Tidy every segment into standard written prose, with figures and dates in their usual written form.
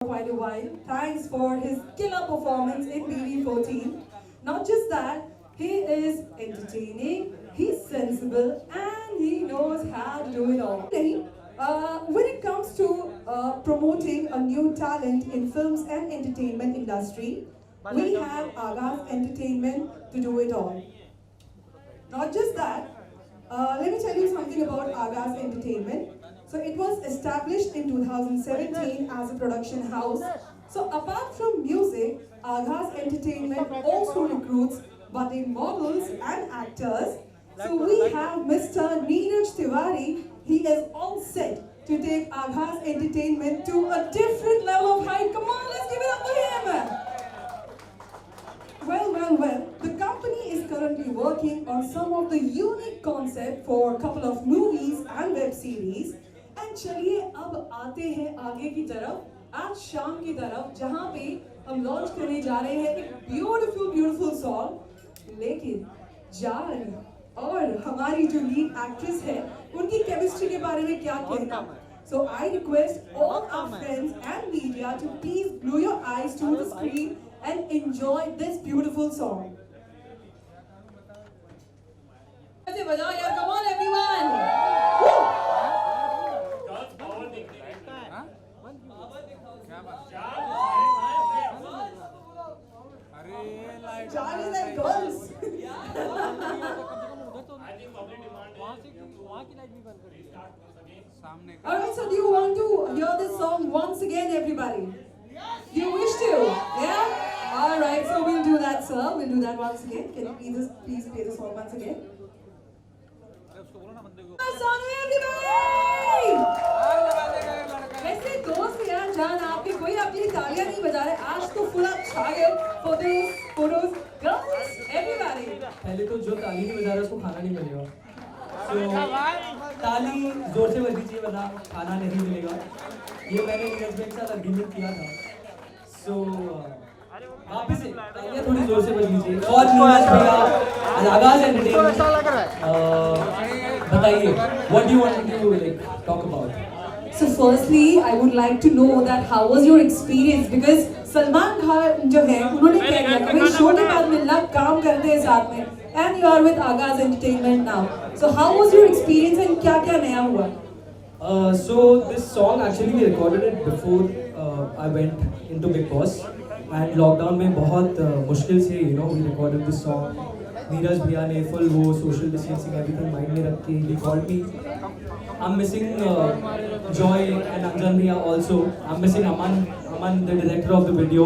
quite a while. Thanks for his killer performance in BB14. Not just that, he is entertaining, he's sensible, and he knows how to do it all. When it comes to promoting a new talent in films and entertainment industry, we have Agas Entertainment to do it all. Not just that, let me tell you something about Agas Entertainment. So it was established in 2017 as a production house. So apart from music, Agas Entertainment also recruits budding models and actors. So we have Mr. Neeraj Tiwari. He is all set to take Agas Entertainment to a different level of height. Come on, let's give it up for him. Well, the company is currently working on some of the unique concept for a couple of movies and web series. And चलिए अब आते हैं आगे की तरफ, आज शाम की तरफ, जहाँ पे हम लॉन्च करने जा रहे हैं एक ब्यूटीफुल सॉन्ग। लेकिन जान और हमारी जो लीड एक्ट्रेस है, उनकी केमिस्ट्री के बारे में क्या कहना? So I request all our friends and media to please glue your eyes to the screen and enjoy this beautiful song. Come on everyone! Charlie is like girls. Alright, so do you want to hear this song once again, everybody? Do you wish to? Yeah? Alright, so we'll do that, sir. We'll do that once again. Can you please play the song once again? Song everybody! वैसे दोस्त यार जान आपके कोई अपनी तालियां नहीं बजा रहे, आज तो फुल आप छा गए फोटोज गर्ल्स एवरीबॉडी। पहले तो जो ताली नहीं बजा रहा उसको खाना नहीं मिलेगा। तो ताली जोर से बजनी चाहिए वरना खाना नहीं मिलेगा। ये मैंने नीरज भाई के साथ एग्रीमेंट किया था। सो वापस से तालियां थोड़ी जोर से बजनी चाहिए। और नीरज भैया आगाज एंटरटेनमेंट बताइए what do you want to like talk about? So firstly, I would like to know that how was your experience, because Salman Khan जो है उन्होंने कह दिया कि भाई शो के बाद मिलना, काम करते हैं साथ में, and you are with Agas Entertainment now. So how was your experience and क्या क्या नया हुआ? So this song actually we recorded it before I went into Big Boss, and lockdown में बहुत मुश्किल से we recorded this song. Neeraj भैया ने फुल वो सोशल डिस्टेंसिंग एवरीथिंग माइंड में रख के he called me. I'm missing Joy and Anjan Bhaiya also. I'm missing Aman, the director of the video.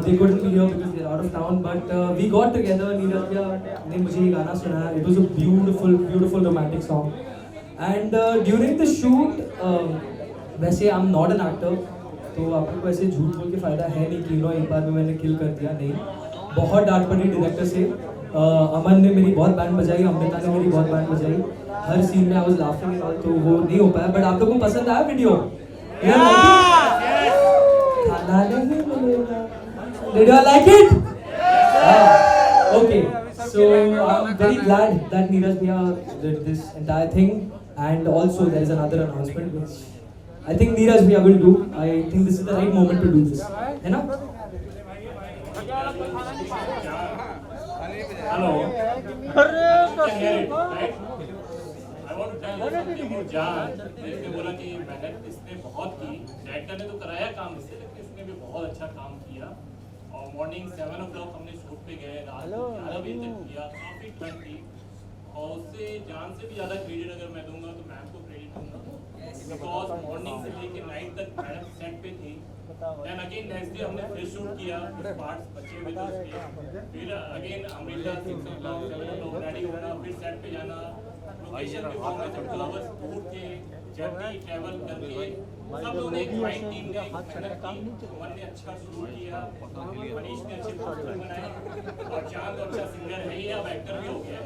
They couldn't be here because they're out of town. But we got together. Neeraj Bhaiya ने मुझे ये गाना सुनाया. It was a beautiful romantic song. And during the shoot, वैसे I'm not an actor. तो आपको को ऐसे झूठ बोल के फ़ायदा है नहीं कि एक बार में मैंने किल कर दिया, नहीं। बहुत डांट पड़ी डायरेक्टर से। अमन ने मेरी बहुत बैंड बजाई, अमृता ने मेरी बहुत बैंड बजाई। हर सीन में I was laughing and all, तो वो नहीं हो पाया। बट आप लोगों को पसंद आया वीडियो? खाना नहीं मिलेगा। Did you like it? Okay. So I'm very glad that Neeraj Bhaiya did this entire thing, and also there is another announcement which I think Neeraj Bhaiya will do. I think this is the right moment to do this. है ना? Hello. I want to tell you something about Jaan. इसने बोला कि मेहनत इसने बहुत की, director ने तो कराया काम इससे, लेकिन इसने भी बहुत अच्छा काम किया। और मॉर्निंग 7 o'clock हमने शूट पे गए, रात 11 बजे तक किया, काफ़ी ठंड थी। और उससे जान से भी ज़्यादा क्रेडिट अगर मैं दूंगा तो मैम को क्रेडिट दूंगा, बिकॉज मॉर्निंग से लेके नाइट तक मैडम सेट पे थी। Then again next day हमने फिर शूट किया, कुछ पार्ट्स बचे हुए थे उसके। फिर again Amrita 6 o'clock 7 o'clock ready होना, फिर सेट पे जाना, लोकेशन पे पहुंचना, जब 2 hours उठ के जर्नी ट्रैवल करके सब लोगों ने एक फाइन टीम ने मेहनत की। मन ने अच्छा शूट किया, मनीष ने अच्छे पोस्टर बनाए, और चांद अच्छा सिंगर है ही, अब एक्टर भी हो गया है।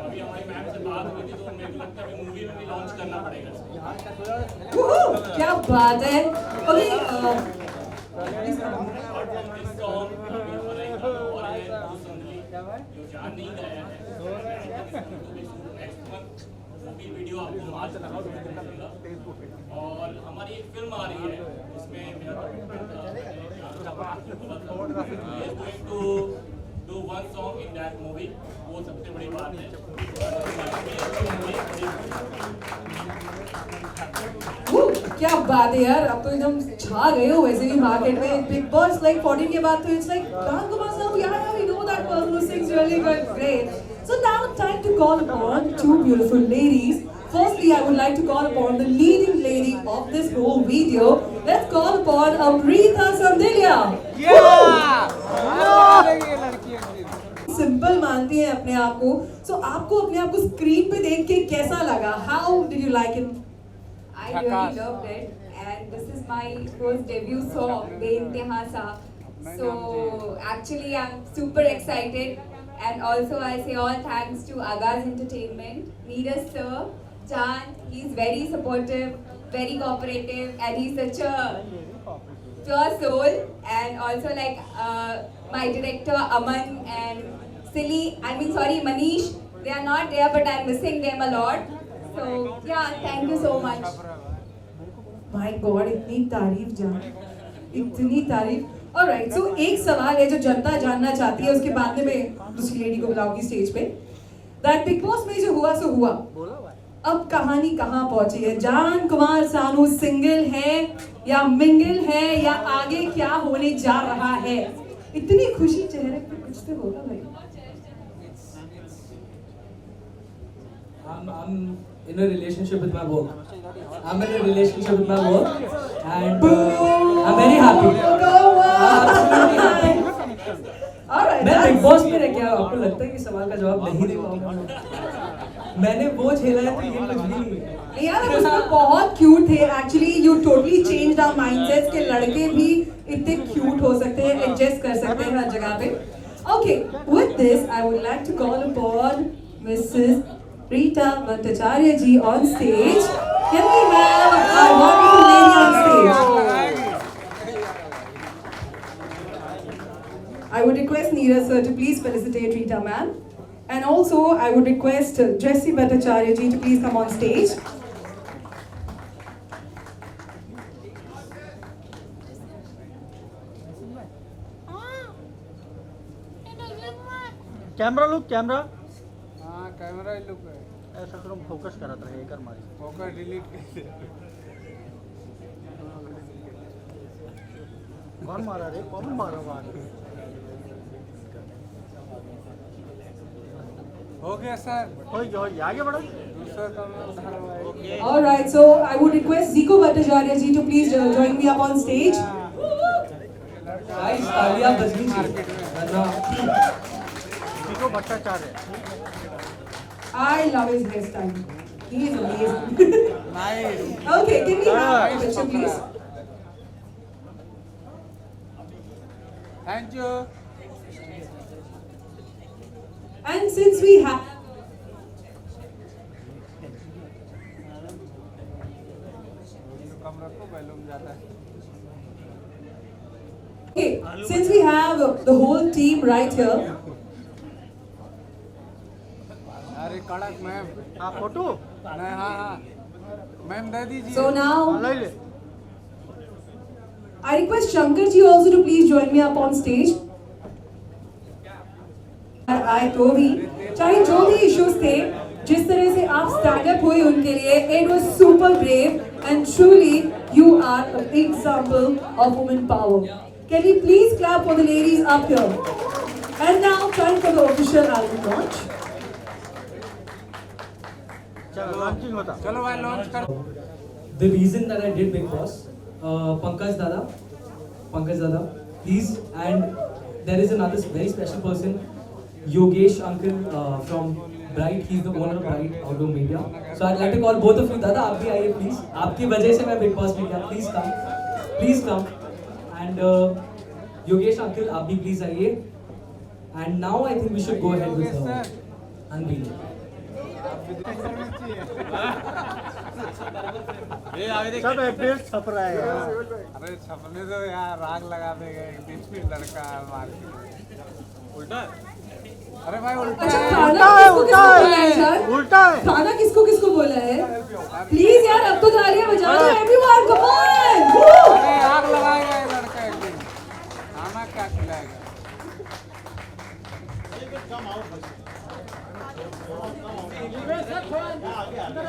अभी हमारी मैम से बात हुई थी तो मेरे को लगता है मूवी में भी लॉन्च करना पड़ेगा। क्या बात है। जो जान नहीं गया है वो भी वीडियो आपको मार्च में मिलेगा। और हमारी एक फिल्म आ रही है, उसमें मेरा going to do one song in that movie, वो सबसे बड़ी बात है। क्या बात है यार, आप तो एकदम छा गए हो वैसे भी मार्केट में। बिग बॉस लाइक 14 के बाद तो इट्स लाइक डांस कुमार साहब, yeah, we know that person who sings really good, great. So now time to call upon two beautiful ladies. Firstly, I would like to call upon the leading lady of this whole video. Let's call upon Amrita Sandhya. Simple मानती हैं अपने आप को, so आपको अपने आप को screen पे देख के कैसा लगा? How did you like it? I really loved it, and this is my first debut song, Beintehasa. So actually, I'm super excited, and also I say all thanks to Agaz Entertainment, Neeraj sir, Jan. He's very supportive, very cooperative, and he's such a pure soul. And also like my director Aman and Manish. They are not there, but I'm missing them a lot. So yeah, thank you so much. My God, इतनी तारीफ जान, इतनी तारीफ। Alright, so एक सवाल है जो जनता जानना चाहती है, उसके बाद में मैं दूसरी लेडी को बुलाऊंगी स्टेज पे। That बिग बॉस में जो हुआ सो हुआ, अब कहानी कहाँ पहुंची है? जान कुमार सानू सिंगल है या मिंगल है, या आगे क्या होने जा रहा है? इतनी खुशी चेहरे पे, कुछ तो होगा भाई। I'm in a relationship with my work. I'm in a relationship with my work, and I'm very happy. I'm absolutely happy. Alright, मैं बिग बॉस में रह के आया, आपको लगता है कि सवाल का जवाब नहीं दे पाऊंगा? मैंने वो झेला है तो ये कुछ भी नहीं है। यार उसमें बहुत क्यूट थे actually. You totally changed our mindsets के लड़के भी इतने क्यूट हो सकते हैं, एडजस्ट कर सकते हैं हर जगह पे। Okay, with this I would like to call upon Mrs Rita Bhattacharya ji on stage. Can we have our wonderful lady on stage? I would request Neeraj sir to please felicitate Rita ma'am. And also I would request Jessie Bhattacharya ji to please come on stage. Camera look, camera camera he look है। ऐसा करो, focus करत रहे, एक मारी focus delete कर दे। कौन मारा रे, कौन मारा बात? हो गया सर, हो गया, आगे बढ़ो। दूसरा कैमरा उधर है। All right, so I would request Zico Bhattacharya ji to please join me up on stage. Guys, तालियां बजनी चाहिए। Zico Bhattacharya। I love his hairstyle. He is amazing. Nice. Okay, can we have a picture, please? Thank you. And since we have कमरा को balloon जाता है। okay, since we have the whole team right here, अरे कड़क ma'am. हाँ, photo नहीं, हाँ हाँ मैम दे दीजिए। so now ले ले। I request Shankar ji also to please join me up on stage. I तो भी चाहे जो भी इश्यूज थे, जिस तरह से आप स्टैंड अप हुए उनके लिए, it was super brave and truly you are an example of women power. Can we please clap for the ladies up here? And now time for the official album launch. चलो launching होता। चलो भाई launch कर। The reason that I did Big Boss, Pankaj Dada, please, and there is another very special person, Yogesh Uncle from Bright. He's the owner of Bright Outdoor Media. So I'd like to call both of you, Dada, आप भी आइए please. आपकी वजह से मैं Big Boss में गया. Please come. And Yogesh Uncle, आप भी please आइए. And now I think we should go ahead with Unveil. सब एड्रेस छप रहा है यार। अरे छपने तो यार राग लगा देगा एक दिन, फिर लड़का मार के उल्टा। अरे भाई उल्टा अच्छा है। खाना किसको किसको बोला है जान? उल्टा है। खाना किसको किसको बोला है? प्लीज यार अब तो तालियां बजा दो एवरीवन, कम ऑन। अरे आग लगाएगा ये लड़का एक दिन। खाना क्या खिलाएगा?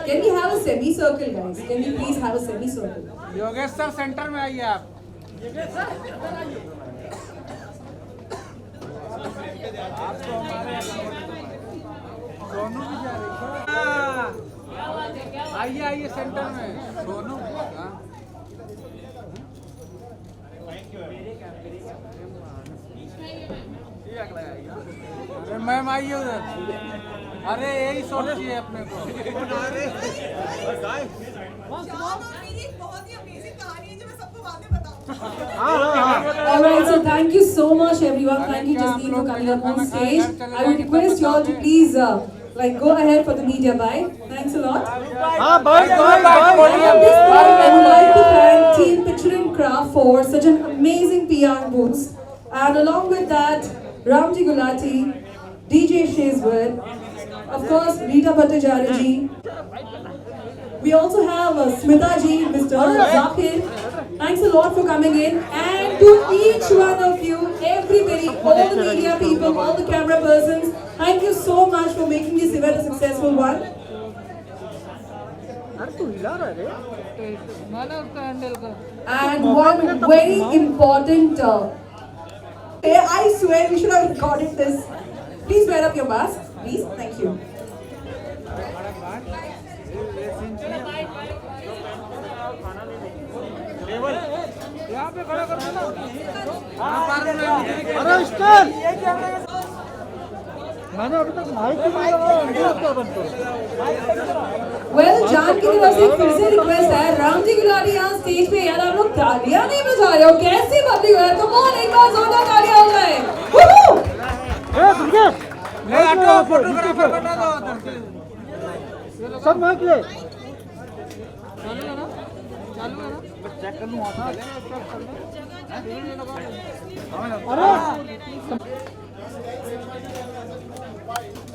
Can we have a semi-circle, guys? Can we please have a semi-circle? Yogeshwar centre में आइए आप। आपको हमारे सोनू भी जा रही है। आइए आइए सेंटर में सोनू। हाँ। अरे मैम आइए उधर। अरे यही सोच चाहिए अपने को। बहुत ही अमेजिंग कहानी है जो मैं सबको बाद में बताऊंगी। Alright, so thank you so much everyone. Thank you Jasleen for coming up on stage. I would request you all to please go ahead for the media bye. Thanks a lot. हाँ bye bye bye. At this point, I would like to thank Team Picture and Craft for such an amazing PR boost. And along with that, Ramji Gulati, DJ Shazwar, of course Rita Bhattacharya ji. We also have Smita ji, Mr. Zakir. Thanks a lot for coming in. And to each one of you, everybody, all the media people, all the camera persons, thank you so much for making this event a successful one. अरे तू हिला रहा है रे। And one very important, I swear we should have recorded this. Please wear up your mask, please. Thank you. यहाँ पे खड़ा कर दो ना। अरे स्टार मैंने अभी तक माइक ही नहीं लगाया। क्या बनता है? Well, जान की तरफ से फिर से रिक्वेस्ट है, रामजी गुलाटी यहाँ स्टेज पे यार आप लोग तालियां नहीं बजा रहे हो, कैसी पब्लिक है? कम ऑन, एक बार जोरदार तालियां हो जाए। Woohoo! ए ब्रिगेड ले हटो फोटोग्राफर बना दो उधर से। सब माइक ले। चेक कर लूँ वहाँ पे।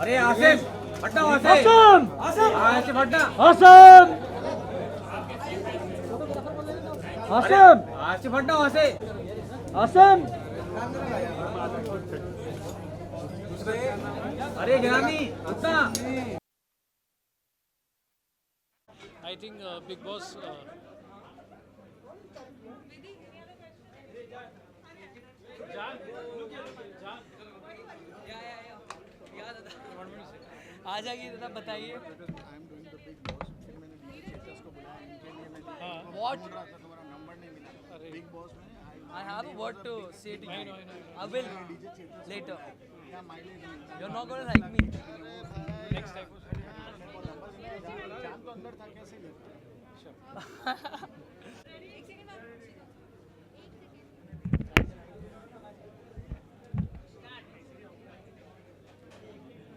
अरे आसिफ हटना वहाँ से। आसम आसिफ हटना। आसम आसम आसिफ हटना वहाँ से। आसम अरे जनानी हटना। I think Big Boss. आ जाइए दादा बताइए। What? I have a word to say to you. I will later. You're not gonna like me. Next time.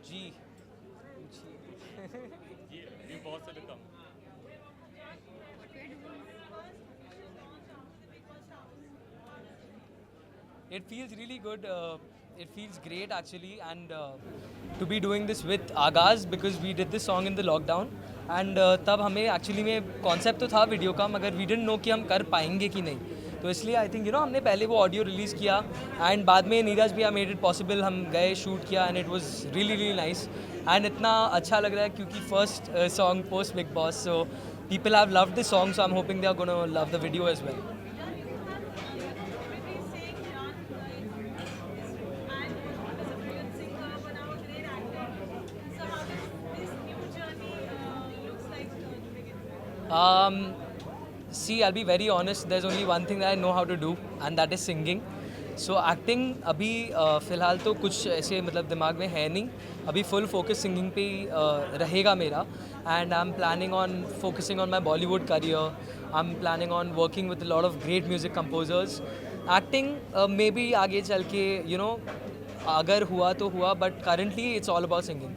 Ji Big Boss to come. It feels really good. It feels great actually, and to be doing this with Agaz because we did this song in the lockdown. And तब हमें actually में concept तो था video का, मगर we didn't know कि हम कर पाएंगे कि नहीं. तो इसलिए आई थिंक हमने पहले वो ऑडियो रिलीज़ किया एंड बाद में नीरज भी मेड इट पॉसिबल, हम गए शूट किया and it was really really nice. And इतना अच्छा लग रहा है क्योंकि first song post Bigg Boss, so people have loved this song, so I am hoping they are gonna love the video as well. See, I'll be very honest, there's only one thing that I know how to do and that is singing. So acting अभी फ़िलहाल तो कुछ ऐसे मतलब दिमाग में है नहीं, अभी फुल फोकस सिंगिंग पे ही रहेगा मेरा. And I am planning on focusing on my Bollywood career. I am planning on working with lot of great music composers. Acting may be आगे चल के अगर हुआ तो हुआ, but currently it's all about singing.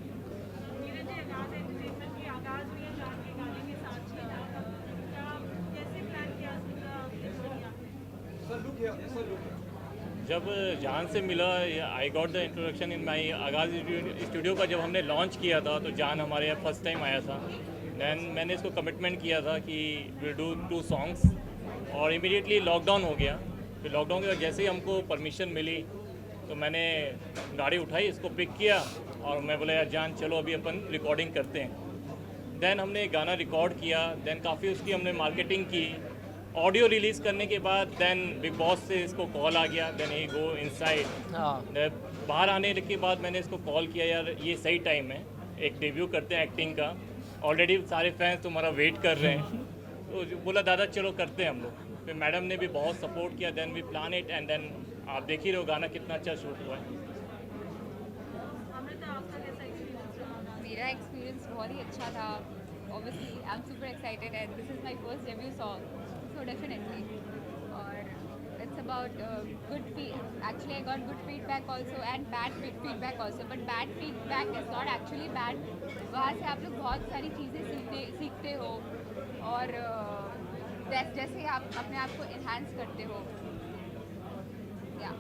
जब जान से मिला, I got the introduction in my Aagaz studio का जब हमने लॉन्च किया था तो जान हमारे यहाँ फर्स्ट टाइम आया था। दैन मैंने इसको कमिटमेंट किया था कि विल डू 2 सॉन्ग्स, और इमीडिएटली लॉकडाउन हो गया। फिर लॉकडाउन के बाद जैसे ही हमको परमिशन मिली तो मैंने गाड़ी उठाई, इसको पिक किया और मैं बोला यार जान चलो अभी अपन रिकॉर्डिंग करते हैं। दैन हमने गाना रिकॉर्ड किया, दैन काफ़ी उसकी हमने मार्केटिंग की। ऑडियो रिलीज़ करने के बाद दैन बिग बॉस से इसको कॉल आ गया, दैन ही गो इनसाइड। बाहर आने के बाद मैंने इसको कॉल किया, यार ये सही टाइम है, एक डेब्यू करते हैं एक्टिंग का, ऑलरेडी सारे फैंस तुम्हारा वेट कर रहे हैं। तो बोला दादा चलो करते हैं हम लोग। फिर मैडम ने भी बहुत सपोर्ट किया, then we plan it and then आप देख ही रहे हो गाना कितना अच्छा शूट हुआ है। मेरा एक्सपीरियंस बहुत ही अच्छा था। Obviously I am super excited and this is my first debut song, so definitely. और it's about good actually I got good feedback also and bad feedback also, but bad feedback is not actually bad. वहाँ से आप लोग बहुत सारी चीज़ें सीखते हो और जैसे आप अपने आप को इन्हांस करते हो। या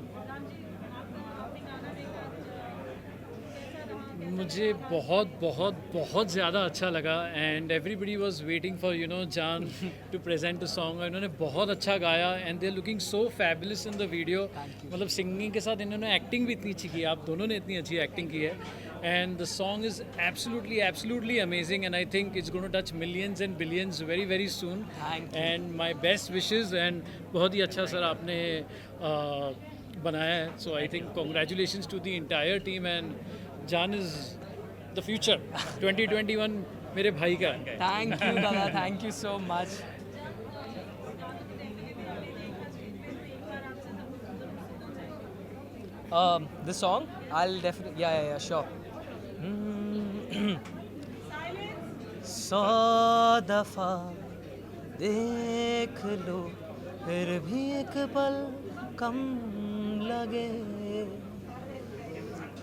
मुझे बहुत बहुत बहुत ज़्यादा अच्छा लगा and everybody was waiting for Jaan to present a song. इन्होंने बहुत अच्छा गाया and they are looking so fabulous in the video. मतलब सिंगिंग के साथ इन्होंने एक्टिंग भी इतनी अच्छी की है, आप दोनों ने इतनी अच्छी एक्टिंग की है and the song is absolutely amazing and I think it's going to touch millions and billions very very soon. And my best wishes and बहुत ही अच्छा सर आपने बनाया है। So I think congratulations to the entire team and Jaan is the future. 2021 मेरे भाई का है। Thank you, Dada. Thank you so much. The song, I'll definitely, yeah, sure. 100 दफा देख लो फिर भी एक पल कम लगे,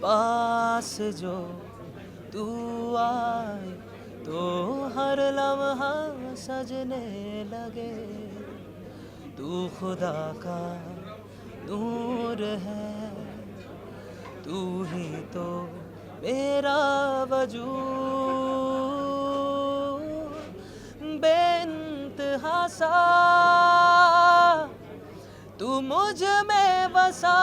पास जो तू आए तो हर लम्हा सजने लगे। तू खुदा का नूर है, तू ही तो मेरा वजूद, बेइंतहा सा तू मुझ में बसा,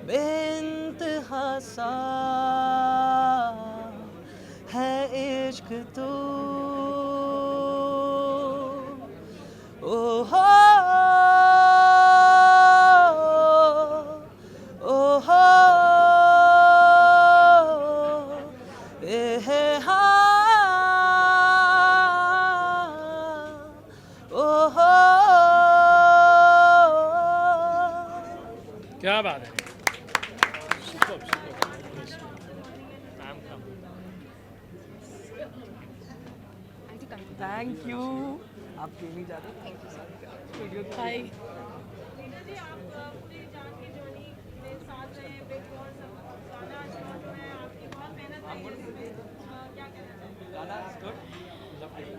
बेइंतहा सा है इश्क तू। ओ हो क्या बात है। Thank you. आप क्यों नहीं जाते? Thank you sir. Hi.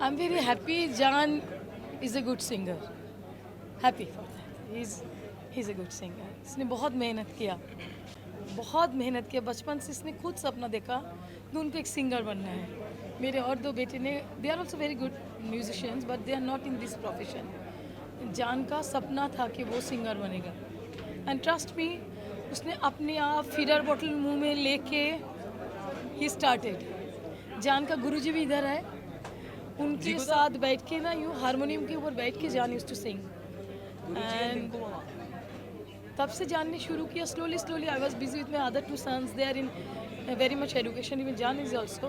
I'm very happy. Jan is a good singer. Happy for that. He's a good singer. इसने बहुत मेहनत किया, बचपन से इसने खुद सपना देखा कि उनको एक सिंगर बनना है। मेरे और 2 बेटे ने, they are also very good musicians but they are not in this profession. Jaan का सपना था कि वो सिंगर बनेगा एंड ट्रस्ट मी, उसने अपने आप फीडर बॉटल मुंह में लेके ही स्टार्टेड। जान का गुरुजी भी इधर है, उनके साथ बैठ के ना यूँ हारमोनियम के ऊपर बैठ के जान यूज्ड टू सिंग एंड तब से जान ने शुरू किया slowly. I was busy with my other 2 sons, they are in very much education, even Jaan is also.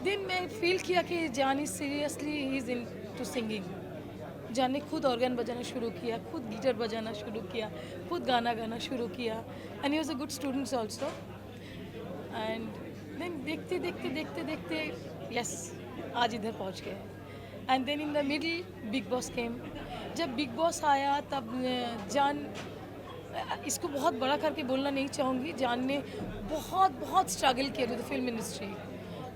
Then मैं फील किया कि Jaan is seriously he is into singing. Jaan ने खुद ऑर्गन बजाना शुरू किया, खुद गिटार बजाना शुरू किया, खुद गाना गाना शुरू किया and he was a good students also. And then देखते यस आज इधर पहुंच गए। And then in the middle Bigg Boss came. जब बिग बॉस आया तब जान, इसको बहुत बड़ा करके बोलना नहीं चाहूँगी, जान ने बहुत स्ट्रगल किया टू द फिल्म इंडस्ट्री।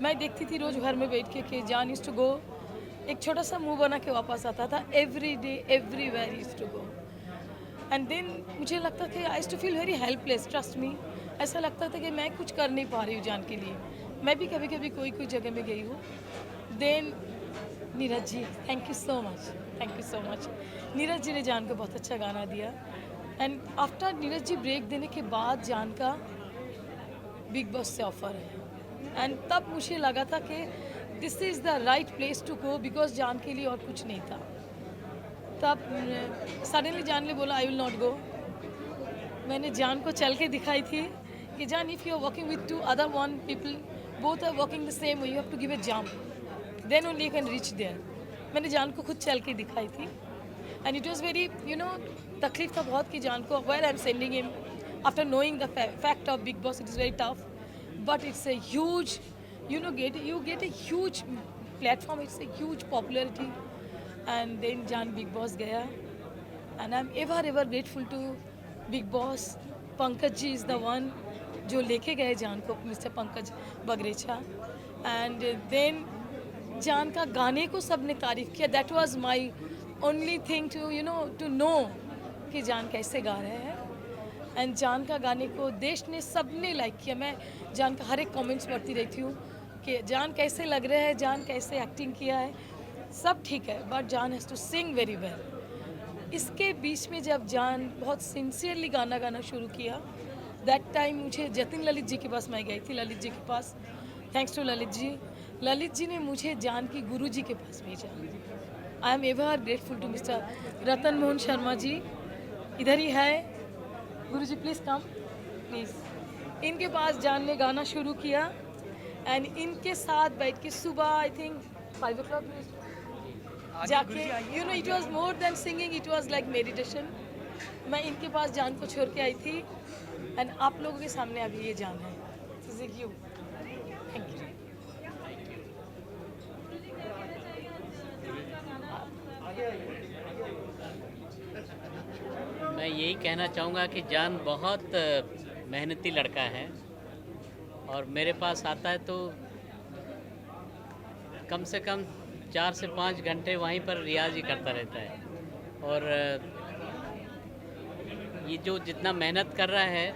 मैं देखती थी रोज़ घर में बैठ के कि जान यूज्ड टू गो एक छोटा सा मुंह बना के वापस आता था. Every day everywhere used to go. And then मुझे लगता था कि I too feel very helpless. Trust me, ऐसा लगता था कि मैं कुछ कर नहीं पा रही हूँ जान के लिए. मैं भी कभी कभी कोई जगह में गई हूँ. Then Neeraj ji, thank you so much, thank you so much. Neeraj ji ने जान को बहुत अच्छा गाना दिया. And after Neeraj ji break देने के बाद जान का बिग बॉस से ऑफर है. एंड तब मुझे लगा था कि this is the right place to go, because Jaan के लिए और कुछ नहीं था. तब सडनली जान ने बोला आई विल नॉट गो. मैंने जान को चल के दिखाई थी कि Jaan, if you are working with 2 other one people, both are working the same way, you have to give a jump, then only you can reach there. मैंने जान को खुद चल के दिखाई थी. एंड इट वॉज़ वेरी तकलीफ था बहुत कि जान को where I am sending him after knowing the fact of Bigg Boss. It is very tough, but it's a huge you get a huge platform, it's a huge popularity. And then Jan Big Boss gaya, and I'm ever grateful to Big Boss. Pankaj ji is the one जो लेके गए जान को, mister Pankaj Bagrecha. And then Jaan का गाने को सबने तारीफ़ किया. That was my only thing to know कि जान कैसे गा रहे हैं. एंड जान का गाने को देश ने सबने लाइक किया. मैं जान का हर एक कमेंट्स पढ़ती रहती हूँ कि जान कैसे लग रहे हैं, जान कैसे एक्टिंग किया है. सब ठीक है, but Jaan has to sing very well. इसके बीच में जब जान बहुत सिंसियरली गाना गाना शुरू किया, दैट टाइम मुझे जतिन ललित जी के पास मैं गई थी. ललित जी के पास, थैंक्स टू ललित जी. ललित जी ने मुझे जान की गुरु जी के पास भेजा. I am ever grateful to mister Ratan Mohan Sharma ji. इधर ही है गुरु जी, प्लीज़ कम प्लीज़. इनके पास जान ने गाना शुरू किया. एंड इनके साथ बैठ के सुबह आई थिंक 5 o'clock जाके it was more than singing, it was like meditation. मैं इनके पास जान को छोड़ के आई थी. एंड आप लोगों के सामने अभी ये जान है. Thank you. मैं यही कहना चाहूँगा कि जान बहुत मेहनती लड़का है, और मेरे पास आता है तो कम से कम 4 से 5 घंटे वहीं पर रियाज ही करता रहता है. और ये जो जितना मेहनत कर रहा है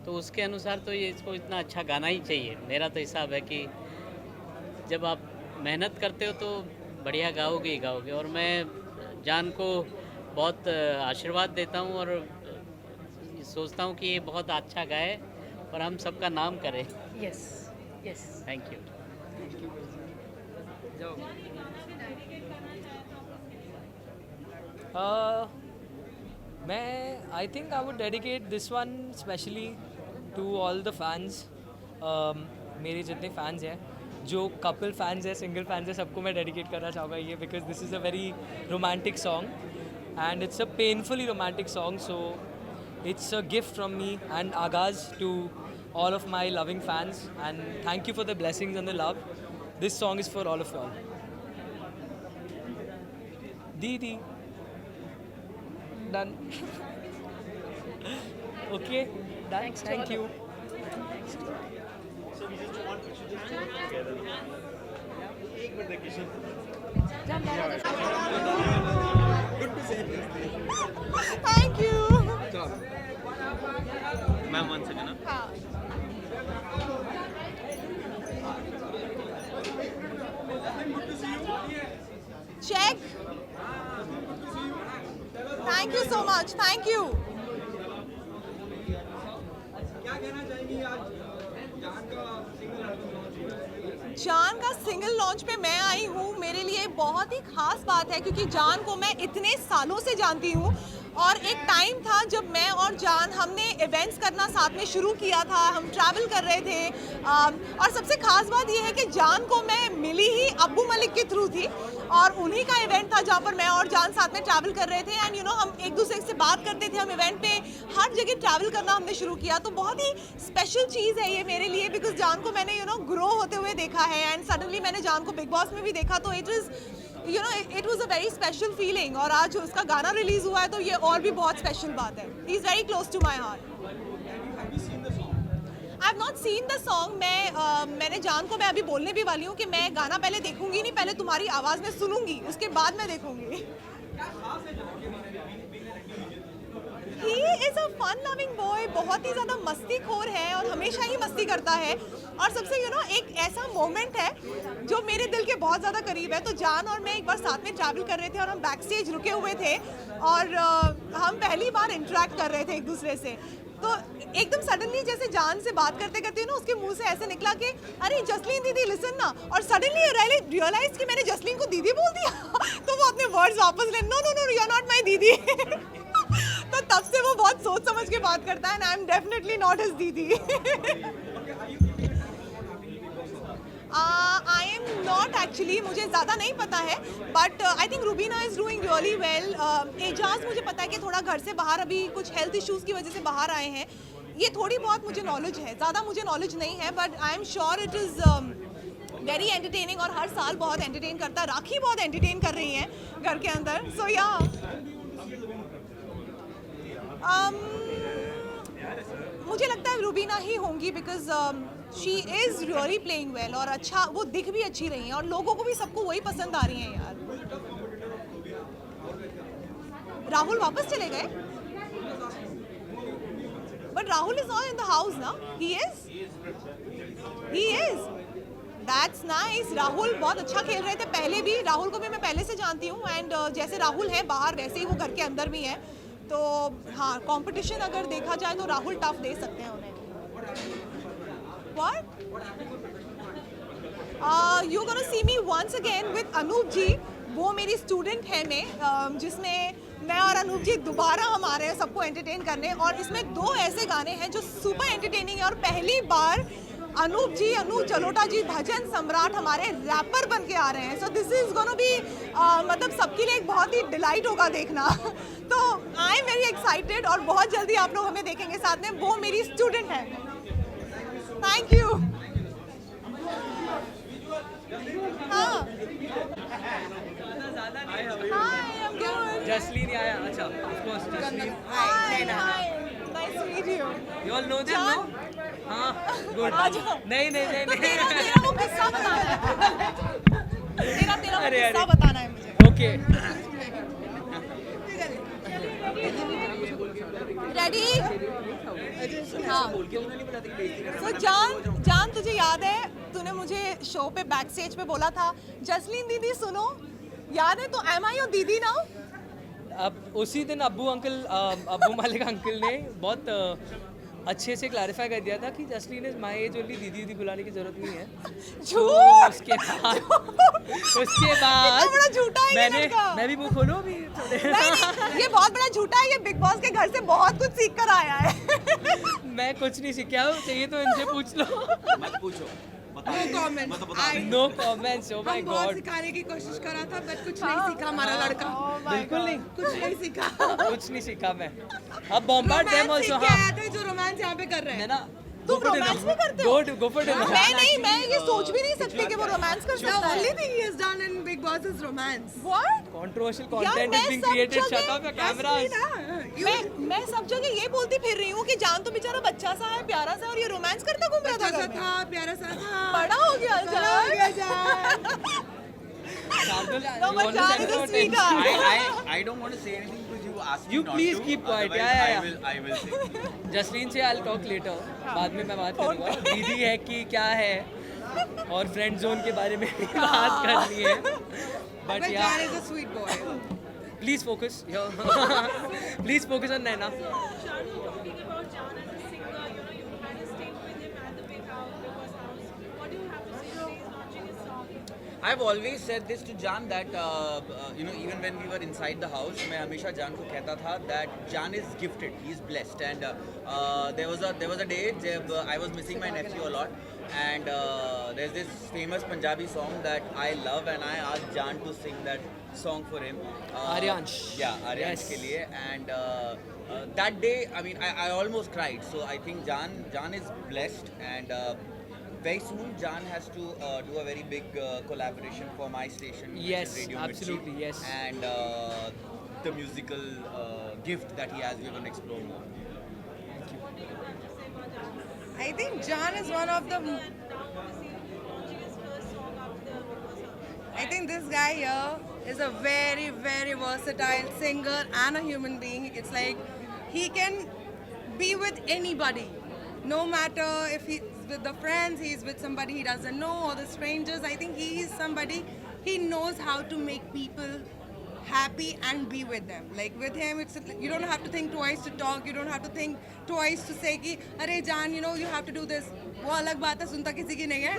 तो उसके अनुसार तो ये इसको इतना अच्छा गाना ही चाहिए. मेरा तो हिसाब है कि जब आप मेहनत करते हो तो बढ़िया गाओगे ही गाओगे. और मैं जान को बहुत आशीर्वाद देता हूँ और सोचता हूँ कि ये बहुत अच्छा गाए और हम सबका नाम करें. Yes yes, thank you. मैं I think I would dedicate this one specially to all the fans. मेरे जितने फैंस हैं, जो कपल फैंस हैं, सिंगल फैंस हैं, सबको मैं डेडिकेट करना चाहूँगा ये, because this is a very romantic song and it's a painfully romantic song, so it's a gift from me and Agaz to all of my loving fans, and thank you for the blessings and the love. This song is for all of y'all. Didi. Done. Okay, done. Thank you. Thank you. Ma'am 1 second. हाँ. Check. Thank you so much. Thank you. Jaan का single launch पे मैं आई हूँ. मेरे लिए बहुत ही खास बात है क्योंकि जान को मैं इतने सालों से जानती हूँ, और एक टाइम था जब मैं और जान हमने इवेंट्स करना साथ में शुरू किया था. हम ट्रैवल कर रहे थे, और सबसे खास बात यह है कि जान को मैं मिली ही अब्बू मलिक के थ्रू थी, और उन्हीं का इवेंट था जहाँ पर मैं और जान साथ में ट्रैवल कर रहे थे. एंड हम एक दूसरे से बात करते थे. हम इवेंट पे हर जगह ट्रैवल करना हमने शुरू किया. तो बहुत ही स्पेशल चीज़ है ये मेरे लिए, बिकॉज जान को मैंने ग्रो होते हुए देखा है. एंड सडनली मैंने जान को बिग बॉस में भी देखा, तो it was a very special feeling. और आज उसका गाना रिलीज हुआ है तो ये और भी बहुत स्पेशल बात है. He is very close to my heart. Have not seen the song. मैंने जान को मैं अभी बोलने भी वाली हूँ कि मैं गाना पहले देखूंगी नहीं, पहले तुम्हारी आवाज़ में सुनूंगी, उसके बाद मैं देखूंगी. He is a fun loving boy, बहुत ही ज़्यादा मस्तीखोर है और हमेशा ही मस्ती करता है. और सबसे एक ऐसा मोमेंट है जो मेरे दिल के बहुत ज़्यादा करीब है. तो जान और मैं एक बार साथ में ट्रैवल कर रहे थे और हम बैक स्टेज रुके हुए थे और हम पहली बार इंटरेक्ट कर रहे थे एक दूसरे से. तो एकदम सडनली जैसे जान से बात करते करते उसके मुंह से ऐसे निकला कि अरे जसलीन दीदी लिसन ना, और सडनली रियलाइज कि मैंने जसलीन को दीदी बोल दिया. तो वो अपने वर्ड्स वापस ले, no no no you are not my didi. तो तब से वो बहुत सोच समझ के बात करता है, and I am definitely not his didi. I am not actually, मुझे ज़्यादा नहीं पता है, but I think Rubina is doing really well. Eijaz मुझे पता है कि थोड़ा घर से बाहर अभी कुछ हेल्थ इश्यूज़ की वजह से बाहर आए हैं. ये थोड़ी बहुत मुझे नॉलेज है, ज़्यादा मुझे नॉलेज नहीं है, but I am sure it is very entertaining और हर साल बहुत एंटरटेन करता है. राखी बहुत एंटरटेन कर रही हैं घर के अंदर. सो या मुझे लगता है रूबीना ही होंगी, because she is really playing well और अच्छा वो दिख भी अच्छी रही हैं और लोगों को भी सबको वही पसंद आ रही हैं यार. राहुल वापस चले गए, but Rahul is not in the house ना. He is that's nice. Rahul बहुत अच्छा खेल रहे थे पहले भी. राहुल को भी मैं पहले से जानती हूँ एंड जैसे राहुल है बाहर वैसे ही वो घर के अंदर भी है. तो हाँ, कंपटीशन अगर देखा जाए तो राहुल टफ दे सकते हैं उन्हें. What? You're gonna see me once again with Anoop जी. वो मेरी स्टूडेंट है जिसमें मैं और अनूप जी दोबारा हम आ रहे हैं सबको एंटरटेन करने. और इसमें 2 ऐसे गाने हैं जो सुपर एंटरटेनिंग है और पहली बार अनूप जलोटा जी भजन सम्राट हमारे रैपर बन के आ रहे हैं. So this is gonna be मतलब सबके लिए एक बहुत ही डिलाइट होगा देखना. तो आई एम वेरी एक्साइटेड और बहुत जल्दी आप लोग हमें देखेंगे साथ में. वो मेरी स्टूडेंट है. Thank you. हाँ, हाय, I'm good. जसलीन आया. अच्छा, of course Jasleen. Hi, nice to meet you. You all know them, no? हाँ, good. आ जाओ. नहीं. तेरा वो किस्सा बताना है. तेरा वो अरे, किस्सा अरे. बताना है मुझे. Okay. रेडी? हाँ. तो जान तुझे याद है तूने मुझे शो पे बैक स्टेज पे बोला था जसलीन दीदी सुनो, याद है? तो एम आई योर दीदी नाउ? अब उसी दिन अब्बू मालिक अंकल ने बहुत अच्छे से क्लैरिफाई कर दिया था कि Jasleen is my age only. दीदी बुलाने की जरूरत नहीं है. झूठ. उसके बाद बड़ा झूठा है ये लड़का. मैं भी मुंह खोलूं अभी थोड़े. नहीं, ये बहुत बड़ा झूठा है. ये बिग बॉस के घर से बहुत कुछ सीख कर आया है. मैं कुछ नहीं सीखा हूं, चाहिए तो इनसे पूछ लो. मत पूछो. No comments. Oh my God. सिखाने की कोशिश करा था बट कुछ नहीं सीखा हमारा लड़का. बिल्कुल नहीं, कुछ नहीं सीखा. कुछ नहीं सीखा मैं. अब बॉम्बार्ड देम आल्सो. हाँ, जो रोमांस यहाँ पे कर रहे हैं ना. तुम रोमांस भी करते हो? Go for dinner. मैं ये सोच भी नहीं सकती कि वो रोमांस कर सकता है. only thing he has done in Big Boss is romance. What? Controversial content is being created. Shut up your cameras. मैं सब जगह ये बोलती फिर रही हूँ कि जान तो बेचारा बच्चा सा है, प्यारा सा, और ये रोमांस करता घूम रहा था घर में. प्यारा सा था. बड़ा हो गया जान. No, but Jan is a sweetheart. I don't want to say anything because you asked me You not please to. keep quiet. Otherwise, Yeah. I will say. Jasleen से I'll talk later. बाद में मैं बात करूँगा. दीदी है कि क्या है और फ्रेंड जोन के बारे में बात करनी है. But Jan yeah, is a sweet boy. please focus. Please focus on Naina. I've always said this to Jan that even when we were inside the house, मैं हमेशा Jan को कहता था that Jan is gifted, he is blessed, and there was a day जब I was missing my nephew a lot, and there's this famous Punjabi song that I love, and I asked Jan to sing that song for him. Aryansh. Yeah, Aryansh के लिए, and that day, I mean, I almost cried. So I think Jan is blessed, and very soon Jan has to do a very big collaboration for my station. Yes, Radio absolutely, Mirchi, yes. And the musical gift that he has, we're going to explore more. I think Jaan is one of the. I think this guy here is a very, very versatile singer and a human being. It's like he can be with anybody, no matter if he's with the friends, he's with somebody he doesn't know, or the strangers. I think he is somebody, he knows how to make people happy and be with them. Like with him, it's you don't have to think twice to talk. You don't have to think twice to say कि अरे जान, you know, you have to do this. वो अलग बात है, सुनता किसी की नहीं है.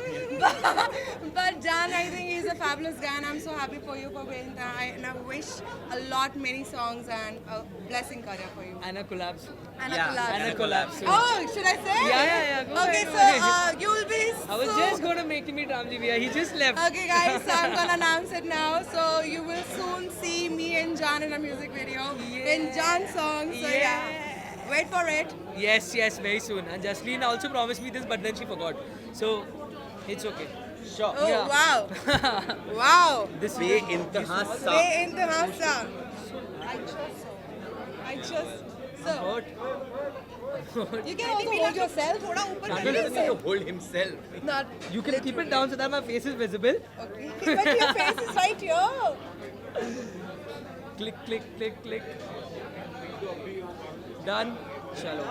But Jaan, I think he's a fabulous guy, and I'm so happy for you for being there. And I wish a lot many songs and a blessing career for you. And a collab. And Yeah, a collab. And a collab soon. Oh, should I say? Yeah. Go Okay, ahead. so you will be. I was just going to make him meet Ramji Bhaiya. He just left. Okay, guys, so I'm gonna announce it now. So you will soon see me and Jaan in a music video in Jaan's song. So yeah, wait for it. Yes, very soon. And Jasleen also promised me this, but then she forgot. So it's okay. Sure. Oh Yeah. wow, wow. This Be-intaha sa. Be-intaha sa. I just. So Hurt. you can also hold yourself. थोड़ा ऊपर He करिए doesn't need to hold himself. Not. You can keep it down so that my face is visible. Okay. But your face is right here. Click. Done. Chalo.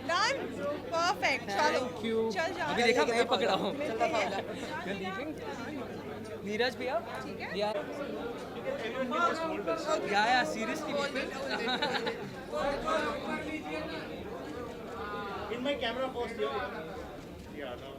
Done. Perfect. चलो. Thank you. चल जाओ. अभी देखा मैं पकड़ा हूँ. मिलते हैं. You're leaving? नीरज भैया? Yeah. Yeah, seriously. In my camera post here. Yeah, no.